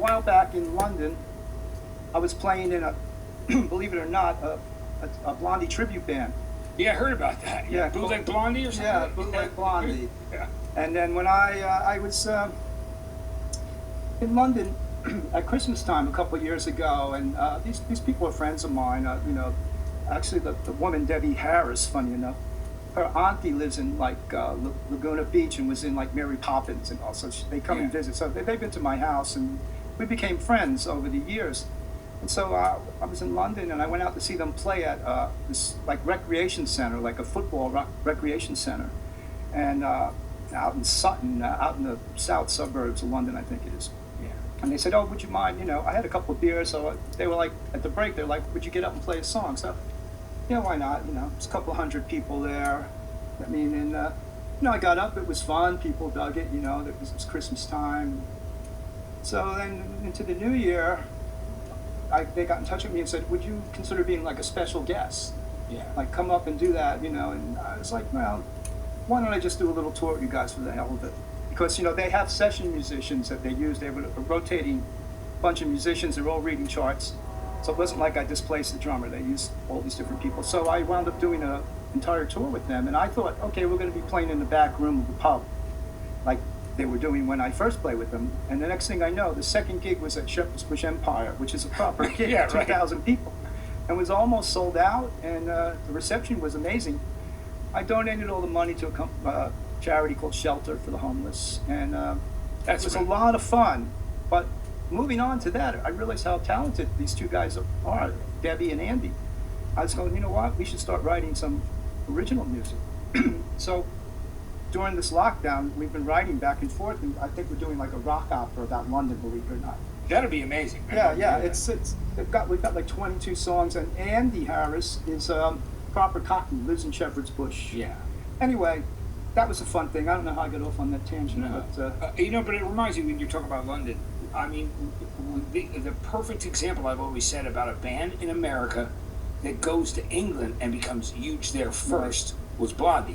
while back in London, I was playing in a, believe it or not, a Blondie tribute band. Yeah, I heard about that. Yeah, Bootleg Blondie or something? Yeah, Bootleg Blondie. Yeah. And then when I was in London at Christmas time a couple of years ago, and these people are friends of mine. You know, actually the woman Debbie Harris, funny enough, her auntie lives in like Laguna Beach and was in like Mary Poppins and all. So they come and visit. So they've been to my house and we became friends over the years. And so I was in London and I went out to see them play at this like recreation center, like a football recreation center, and out in Sutton, out in the south suburbs of London, I think it is. Yeah. And they said, "Oh, would you mind?" You know, I had a couple of beers, so they were like at the break, they're like, "Would you get up and play a song?" So, yeah, why not? You know, there's a couple hundred people there. I mean, and you know, I got up. It was fun. People dug it. You know, it was Christmas time. So then into the new year, they got in touch with me and said, "Would you consider being like a special guest? Yeah. Like come up and do that, you know?" And I was like, "Well, why don't I just do a little tour with you guys for the hell of it?" Because, you know, they have session musicians that they use. They have a rotating bunch of musicians. They're all reading charts. So it wasn't like I displaced the drummer. They used all these different people. So I wound up doing an entire tour with them. And I thought, okay, we're going to be playing in the back room of the pub, like they were doing when I first played with them. And the next thing I know, the second gig was at Shepherd's Bush Empire, which is a proper gig, Yeah, 2,000 people. And was almost sold out, and the reception was amazing. I donated all the money to a charity called Shelter for the Homeless, and it was a lot of fun. But moving on to that, I realized how talented these two guys are, Debbie and Andy. I was going, you know what, we should start writing some original music. So during this lockdown, we've been writing back and forth, and I think we're doing like a rock opera about London, believe it or not. That'd be amazing, man. Yeah. We've got like 22 songs, and Andy Harris is proper Cockney, lives in Shepherd's Bush. Yeah. Anyway, that was a fun thing. I don't know how I got off on that tangent, No. but You know, but it reminds me when you talk about London. I mean, the perfect example I've always said about a band in America that goes to England and becomes huge there first was Blondie.